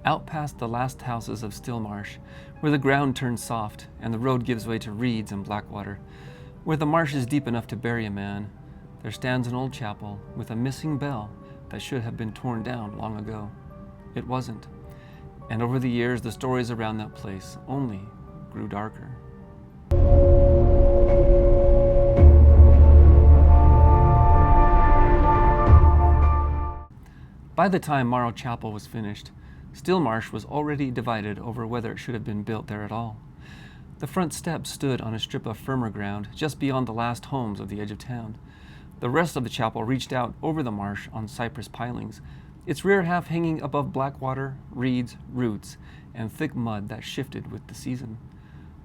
Out past the last houses of Stillmarsh, where the ground turns soft and the road gives way to reeds and blackwater, where the marsh is deep enough to bury a man, there stands an old chapel with a missing bell that should have been torn down long ago. It wasn't, and over the years the stories around that place only grew darker. By the time Morrow Chapel was finished, Stillmarsh was already divided over whether it should have been built there at all. The front steps stood on a strip of firmer ground just beyond the last homes of the edge of town. The rest of the chapel reached out over the marsh on cypress pilings, its rear half hanging above blackwater, reeds, roots, and thick mud that shifted with the season.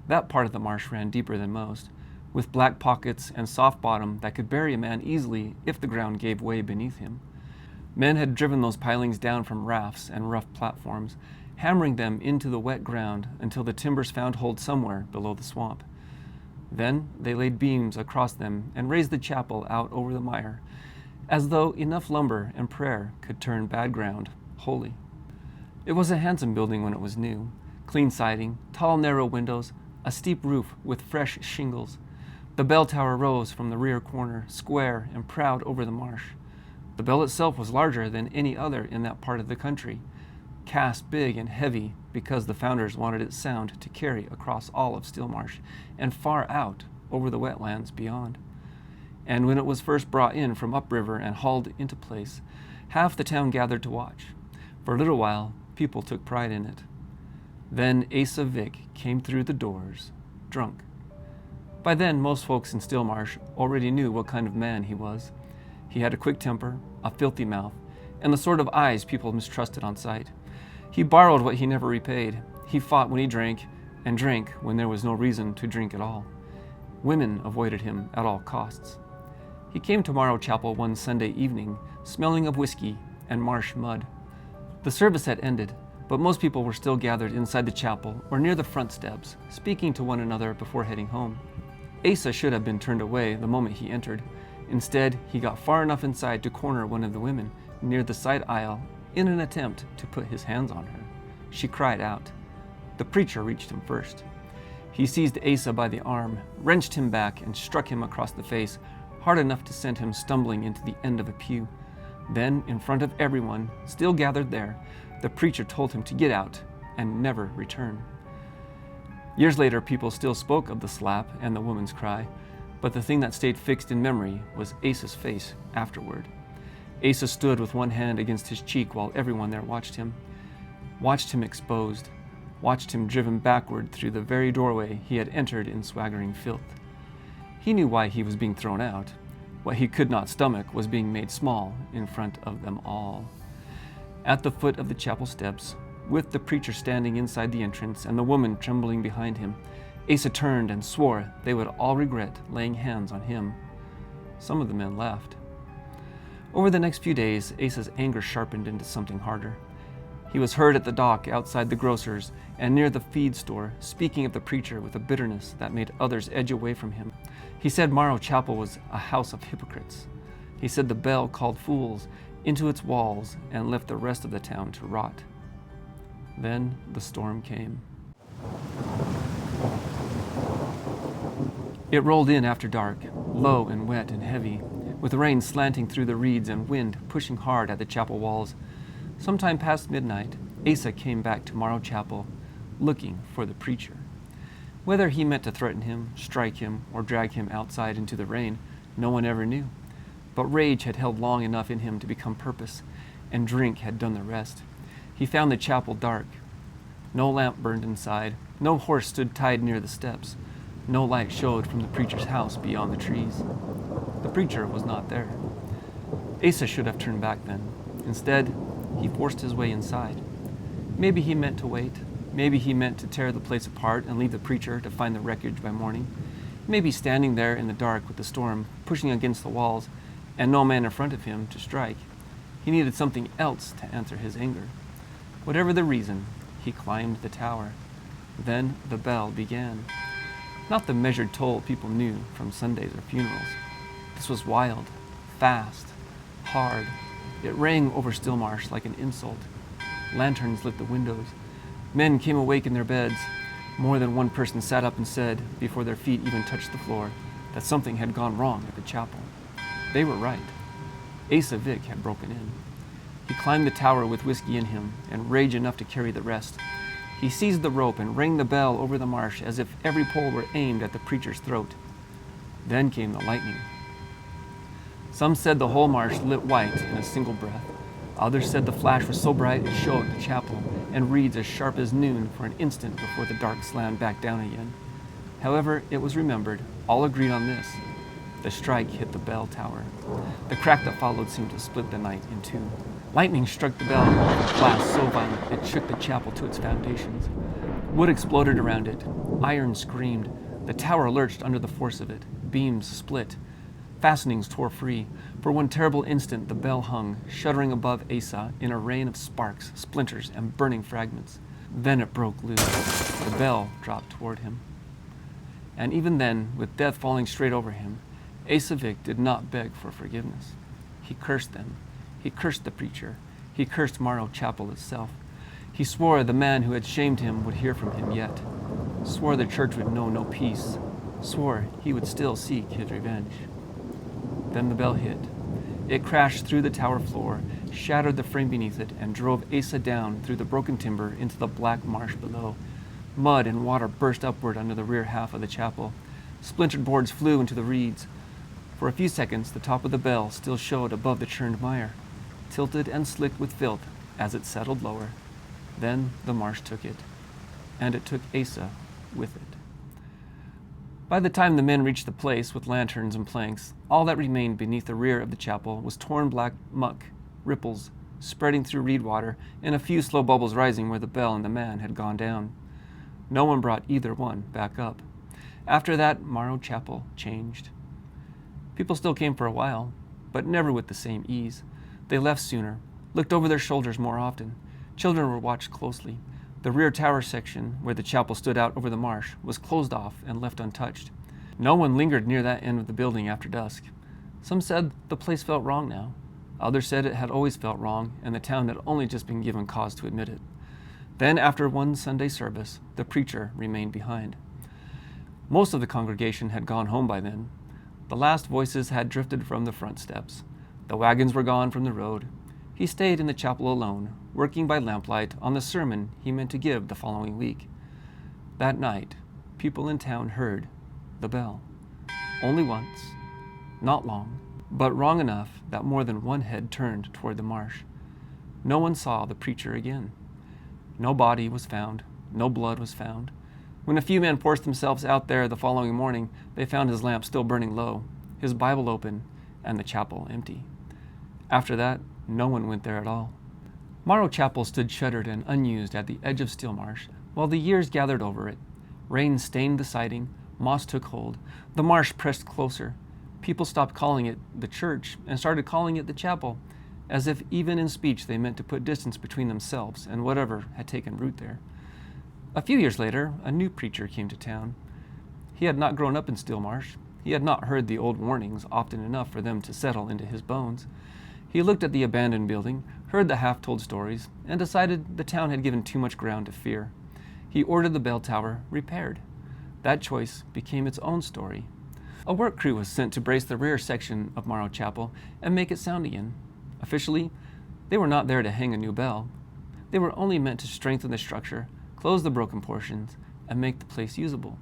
That part of the marsh ran deeper than most, with black pockets and soft bottom that could bury a man easily if the ground gave way beneath him. Men had driven those pilings down from rafts and rough platforms, hammering them into the wet ground until the timbers found hold somewhere below the swamp. Then they laid beams across them and raised the chapel out over the mire, as though enough lumber and prayer could turn bad ground holy. It was a handsome building when it was new, clean siding, tall narrow windows, a steep roof with fresh shingles. The bell tower rose from the rear corner, square and proud over the marsh. The bell itself was larger than any other in that part of the country, cast big and heavy because the founders wanted its sound to carry across all of Stillmarsh and far out over the wetlands beyond. And when it was first brought in from upriver and hauled into place, half the town gathered to watch. For a little while, people took pride in it. Then Asa Vick came through the doors, drunk. By then, most folks in Stillmarsh already knew what kind of man he was. He had a quick temper, a filthy mouth, and the sort of eyes people mistrusted on sight. He borrowed what he never repaid. He fought when he drank, and drank when there was no reason to drink at all. Women avoided him at all costs. He came to Morrow Chapel one Sunday evening, smelling of whiskey and marsh mud. The service had ended, but most people were still gathered inside the chapel or near the front steps, speaking to one another before heading home. Asa should have been turned away the moment he entered. Instead, he got far enough inside to corner one of the women near the side aisle in an attempt to put his hands on her. She cried out. The preacher reached him first. He seized Asa by the arm, wrenched him back, and struck him across the face, hard enough to send him stumbling into the end of a pew. Then, in front of everyone, still gathered there, the preacher told him to get out and never return. Years later, people still spoke of the slap and the woman's cry, but the thing that stayed fixed in memory was Asa's face afterward. Asa stood with one hand against his cheek while everyone there watched him exposed, watched him driven backward through the very doorway he had entered in swaggering filth. He knew why he was being thrown out. What he could not stomach was being made small in front of them all. At the foot of the chapel steps, with the preacher standing inside the entrance and the woman trembling behind him, Asa turned and swore they would all regret laying hands on him. Some of the men laughed. Over the next few days, Asa's anger sharpened into something harder. He was heard at the dock outside the grocer's and near the feed store, speaking of the preacher with a bitterness that made others edge away from him. He said Morrow Chapel was a house of hypocrites. He said the bell called fools into its walls and left the rest of the town to rot. Then the storm came. It rolled in after dark, low and wet and heavy, with rain slanting through the reeds and wind pushing hard at the chapel walls. Sometime past midnight, Asa came back to Morrow Chapel, looking for the preacher. Whether he meant to threaten him, strike him, or drag him outside into the rain, no one ever knew. But rage had held long enough in him to become purpose, and drink had done the rest. He found the chapel dark. No lamp burned inside, no horse stood tied near the steps. No light showed from the preacher's house beyond the trees. The preacher was not there. Asa should have turned back then. Instead, he forced his way inside. Maybe he meant to wait. Maybe he meant to tear the place apart and leave the preacher to find the wreckage by morning. Maybe standing there in the dark with the storm pushing against the walls and no man in front of him to strike, he needed something else to answer his anger. Whatever the reason, he climbed the tower. Then the bell began. Not the measured toll people knew from Sundays or funerals. This was wild, fast, hard. It rang over Stillmarsh like an insult. Lanterns lit the windows. Men came awake in their beds. More than one person sat up and said, before their feet even touched the floor, that something had gone wrong at the chapel. They were right. Asa Vick had broken in. He climbed the tower with whiskey in him and rage enough to carry the rest. He seized the rope and rang the bell over the marsh as if every pole were aimed at the preacher's throat. Then came the lightning. Some said the whole marsh lit white in a single breath. Others said the flash was so bright it showed the chapel and reeds as sharp as noon for an instant before the dark slammed back down again. However, it was remembered, all agreed on this. The strike hit the bell tower. The crack that followed seemed to split the night in two. Lightning struck the bell, a blast so violent it shook the chapel to its foundations. Wood exploded around it. Iron screamed. The tower lurched under the force of it. Beams split. Fastenings tore free. For one terrible instant, the bell hung, shuddering above Asa in a rain of sparks, splinters, and burning fragments. Then it broke loose. The bell dropped toward him. And even then, with death falling straight over him, Asa Vick did not beg for forgiveness. He cursed them. He cursed the preacher. He cursed Morrow Chapel itself. He swore the man who had shamed him would hear from him yet. Swore the church would know no peace. Swore he would still seek his revenge. Then the bell hit. It crashed through the tower floor, shattered the frame beneath it, and drove Asa down through the broken timber into the black marsh below. Mud and water burst upward under the rear half of the chapel. Splintered boards flew into the reeds. For a few seconds, the top of the bell still showed above the churned mire, tilted and slicked with filth as it settled lower. Then the marsh took it, and it took Asa with it. By the time the men reached the place with lanterns and planks, all that remained beneath the rear of the chapel was torn black muck, ripples, spreading through reed water, and a few slow bubbles rising where the bell and the man had gone down. No one brought either one back up. After that, Morrow Chapel changed. People still came for a while, but never with the same ease. They left sooner, looked over their shoulders more often. Children were watched closely. The rear tower section, where the chapel stood out over the marsh, was closed off and left untouched. No one lingered near that end of the building after dusk. Some said the place felt wrong now. Others said it had always felt wrong, and the town had only just been given cause to admit it. Then, after one Sunday service, the preacher remained behind. Most of the congregation had gone home by then. The last voices had drifted from the front steps. The wagons were gone from the road. He stayed in the chapel alone, working by lamplight on the sermon he meant to give the following week. That night, people in town heard the bell. Only once, not long, but wrong enough that more than one head turned toward the marsh. No one saw the preacher again. No body was found. No blood was found. When a few men forced themselves out there the following morning, they found his lamp still burning low, his Bible open, and the chapel empty. After that, no one went there at all. Morrow Chapel stood shuttered and unused at the edge of Stillmarsh, while the years gathered over it. Rain stained the siding, moss took hold, the marsh pressed closer. People stopped calling it the church and started calling it the chapel, as if even in speech they meant to put distance between themselves and whatever had taken root there. A few years later, a new preacher came to town. He had not grown up in Stillmarsh. He had not heard the old warnings often enough for them to settle into his bones. He looked at the abandoned building, heard the half-told stories, and decided the town had given too much ground to fear. He ordered the bell tower repaired. That choice became its own story. A work crew was sent to brace the rear section of Morrow Chapel and make it sound again. Officially, they were not there to hang a new bell. They were only meant to strengthen the structure, close the broken portions, and make the place usable.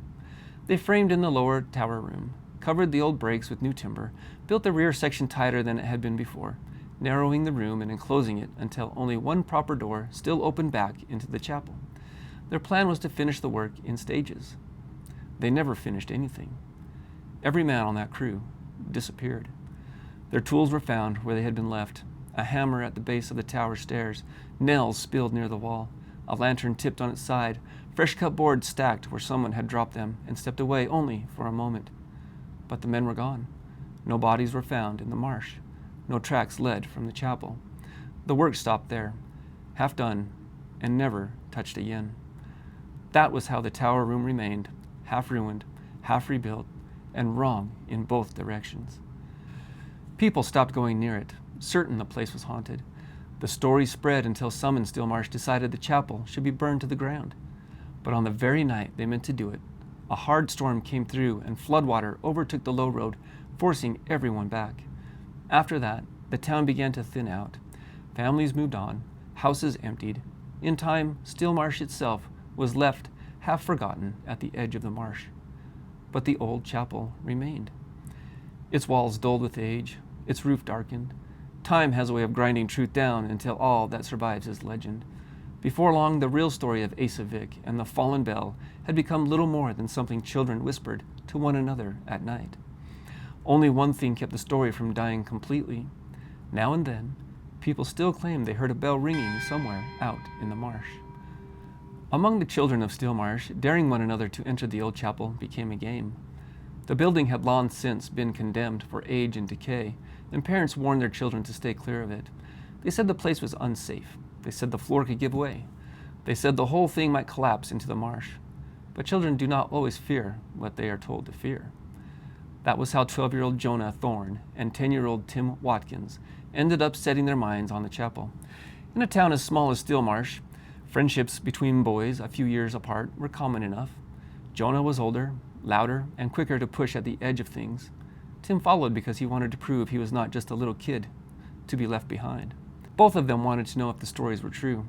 They framed in the lower tower room, covered the old breaks with new timber, built the rear section tighter than it had been before, narrowing the room and enclosing it until only one proper door still opened back into the chapel. Their plan was to finish the work in stages. They never finished anything. Every man on that crew disappeared. Their tools were found where they had been left, a hammer at the base of the tower stairs, nails spilled near the wall, a lantern tipped on its side, fresh-cut boards stacked where someone had dropped them and stepped away only for a moment. But the men were gone. No bodies were found in the marsh. No tracks led from the chapel. The work stopped there, half done, and never touched again. That was how the tower room remained, half ruined, half rebuilt, and wrong in both directions. People stopped going near it, certain the place was haunted. The story spread until some in Stillmarsh decided the chapel should be burned to the ground. But on the very night they meant to do it, a hard storm came through and floodwater overtook the low road, forcing everyone back. After that, the town began to thin out. Families moved on, houses emptied. In time, Stillmarsh itself was left half forgotten at the edge of the marsh. But the old chapel remained. Its walls dulled with age, its roof darkened. Time has a way of grinding truth down until all that survives is legend. Before long, the real story of Asa Vick and the fallen bell had become little more than something children whispered to one another at night. Only one thing kept the story from dying completely. Now and then, people still claimed they heard a bell ringing somewhere out in the marsh. Among the children of Stillmarsh, daring one another to enter the old chapel became a game. The building had long since been condemned for age and decay, and parents warned their children to stay clear of it. They said the place was unsafe. They said the floor could give way. They said the whole thing might collapse into the marsh. But children do not always fear what they are told to fear. That was how 12-year-old Jonah Thorne and 10-year-old Tim Watkins ended up setting their minds on the chapel. In a town as small as Stillmarsh, friendships between boys a few years apart were common enough. Jonah was older, louder, and quicker to push at the edge of things. Tim followed because he wanted to prove he was not just a little kid to be left behind. Both of them wanted to know if the stories were true.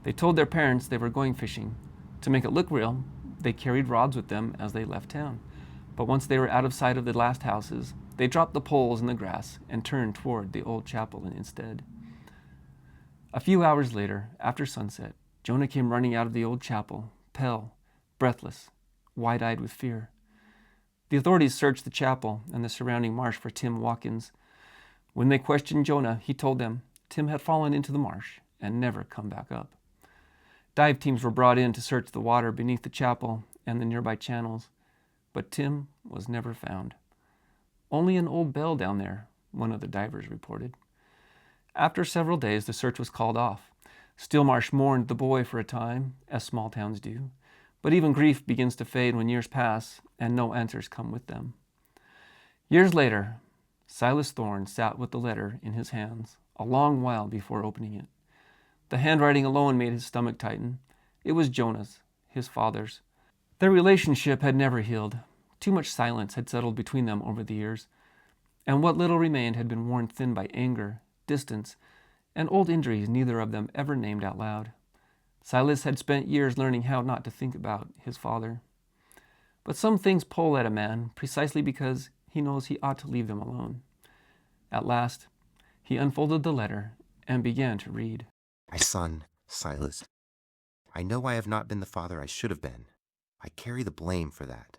They told their parents they were going fishing. To make it look real, they carried rods with them as they left town. But once they were out of sight of the last houses, they dropped the poles in the grass and turned toward the old chapel instead. A few hours later, after sunset, Jonah came running out of the old chapel, pale, breathless, wide-eyed with fear. The authorities searched the chapel and the surrounding marsh for Tim Watkins. When they questioned Jonah, he told them Tim had fallen into the marsh and never come back up. Dive teams were brought in to search the water beneath the chapel and the nearby channels, but Tim was never found. Only an old bell down there, one of the divers reported. After several days, the search was called off. Stillmarsh mourned the boy for a time, as small towns do, but even grief begins to fade when years pass and no answers come with them. Years later, Silas Thorne sat with the letter in his hands a long while before opening it. The handwriting alone made his stomach tighten. It was Jonah's, his father's. Their relationship had never healed. Too much silence had settled between them over the years, and what little remained had been worn thin by anger, distance, and old injuries neither of them ever named out loud. Silas had spent years learning how not to think about his father. But some things pull at a man precisely because he knows he ought to leave them alone. At last, he unfolded the letter and began to read. My son, Silas, I know I have not been the father I should have been. I carry the blame for that.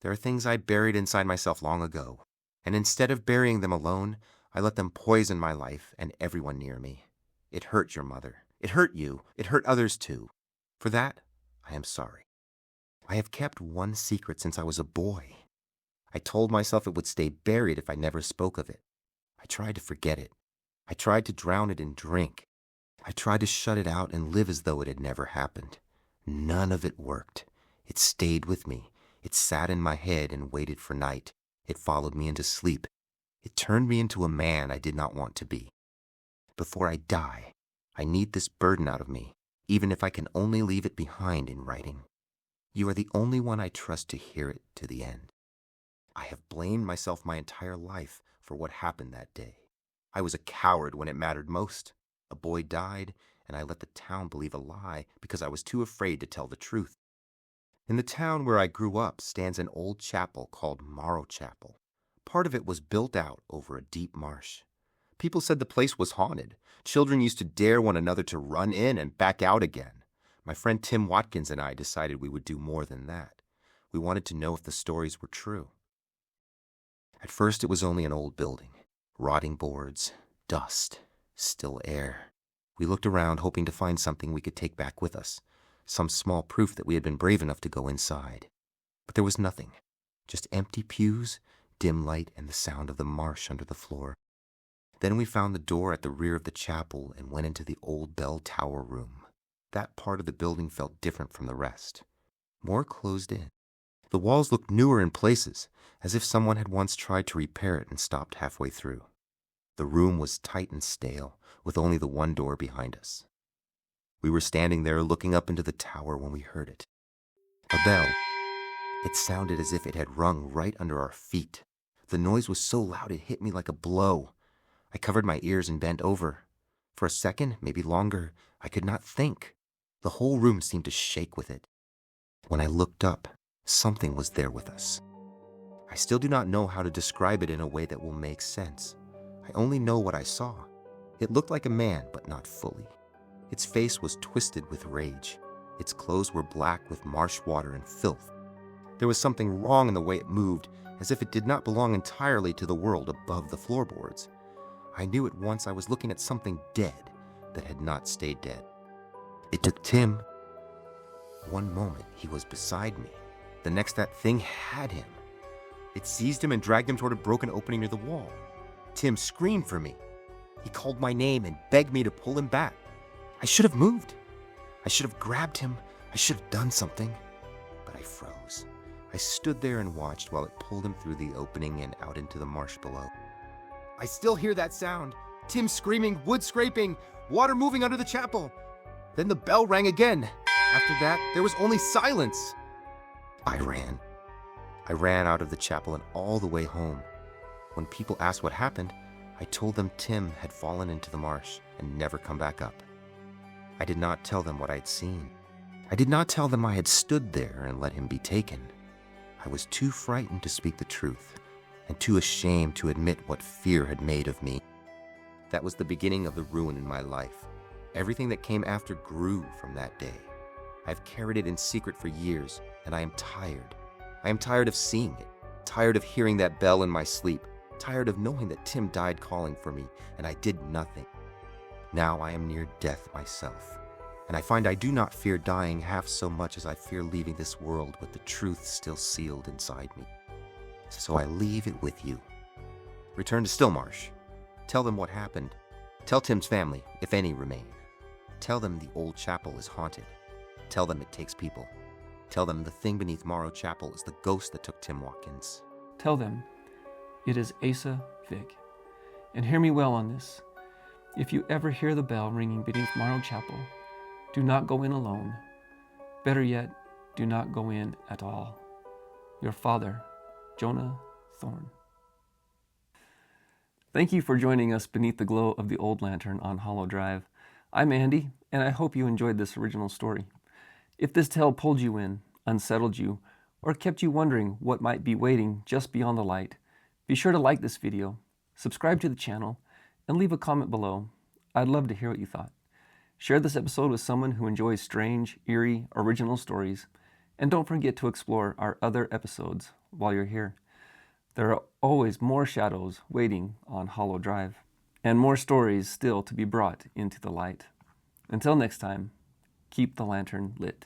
There are things I buried inside myself long ago, and instead of burying them alone, I let them poison my life and everyone near me. It hurt your mother. It hurt you. It hurt others too. For that, I am sorry. I have kept one secret since I was a boy. I told myself it would stay buried if I never spoke of it. I tried to forget it. I tried to drown it in drink. I tried to shut it out and live as though it had never happened. None of it worked. It stayed with me. It sat in my head and waited for night. It followed me into sleep. It turned me into a man I did not want to be. Before I die, I need this burden out of me, even if I can only leave it behind in writing. You are the only one I trust to hear it to the end. I have blamed myself my entire life for what happened that day. I was a coward when it mattered most. A boy died, and I let the town believe a lie because I was too afraid to tell the truth. In the town where I grew up stands an old chapel called Morrow Chapel. Part of it was built out over a deep marsh. People said the place was haunted. Children used to dare one another to run in and back out again. My friend Tim Watkins and I decided we would do more than that. We wanted to know if the stories were true. At first it was only an old building. Rotting boards, dust, still air. We looked around hoping to find something we could take back with us. Some small proof that we had been brave enough to go inside. But there was nothing. Just empty pews, dim light, and the sound of the marsh under the floor. Then we found the door at the rear of the chapel and went into the old bell tower room. That part of the building felt different from the rest. More closed in. The walls looked newer in places, as if someone had once tried to repair it and stopped halfway through. The room was tight and stale, with only the one door behind us. We were standing there looking up into the tower when we heard it. A bell. It sounded as if it had rung right under our feet. The noise was so loud it hit me like a blow. I covered my ears and bent over. For a second, maybe longer, I could not think. The whole room seemed to shake with it. When I looked up, something was there with us. I still do not know how to describe it in a way that will make sense. I only know what I saw. It looked like a man, but not fully. Its face was twisted with rage. Its clothes were black with marsh water and filth. There was something wrong in the way it moved, as if it did not belong entirely to the world above the floorboards. I knew at once I was looking at something dead that had not stayed dead. It took Tim. One moment he was beside me. The next that thing had him. It seized him and dragged him toward a broken opening near the wall. Tim screamed for me. He called my name and begged me to pull him back. I should have moved. I should have grabbed him. I should have done something. But I froze. I stood there and watched while it pulled him through the opening and out into the marsh below. I still hear that sound. Tim screaming, wood scraping, water moving under the chapel. Then the bell rang again. After that, there was only silence. I ran. I ran out of the chapel and all the way home. When people asked what happened, I told them Tim had fallen into the marsh and never come back up. I did not tell them what I had seen. I did not tell them I had stood there and let him be taken. I was too frightened to speak the truth and too ashamed to admit what fear had made of me. That was the beginning of the ruin in my life. Everything that came after grew from that day. I've carried it in secret for years, and I am tired. I am tired of seeing it, tired of hearing that bell in my sleep, tired of knowing that Tim died calling for me, and I did nothing. Now I am near death myself, and I find I do not fear dying half so much as I fear leaving this world with the truth still sealed inside me. So I leave it with you. Return to Stillmarsh. Tell them what happened. Tell Tim's family, if any remain. Tell them the old chapel is haunted. Tell them it takes people. Tell them the thing beneath Morrow Chapel is the ghost that took Tim Watkins. Tell them it is Asa Vick. And hear me well on this. If you ever hear the bell ringing beneath Morrow Chapel, do not go in alone. Better yet, do not go in at all. Your father, Jonah Thorne. Thank you for joining us beneath the glow of the old lantern on Hollow Drive. I'm Andy, and I hope you enjoyed this original story. If this tale pulled you in, unsettled you, or kept you wondering what might be waiting just beyond the light, be sure to like this video, subscribe to the channel, and leave a comment below. I'd love to hear what you thought. Share this episode with someone who enjoys strange, eerie, original stories, and don't forget to explore our other episodes while you're here. There are always more shadows waiting on Hollow Drive, and more stories still to be brought into the light. Until next time, keep the lantern lit.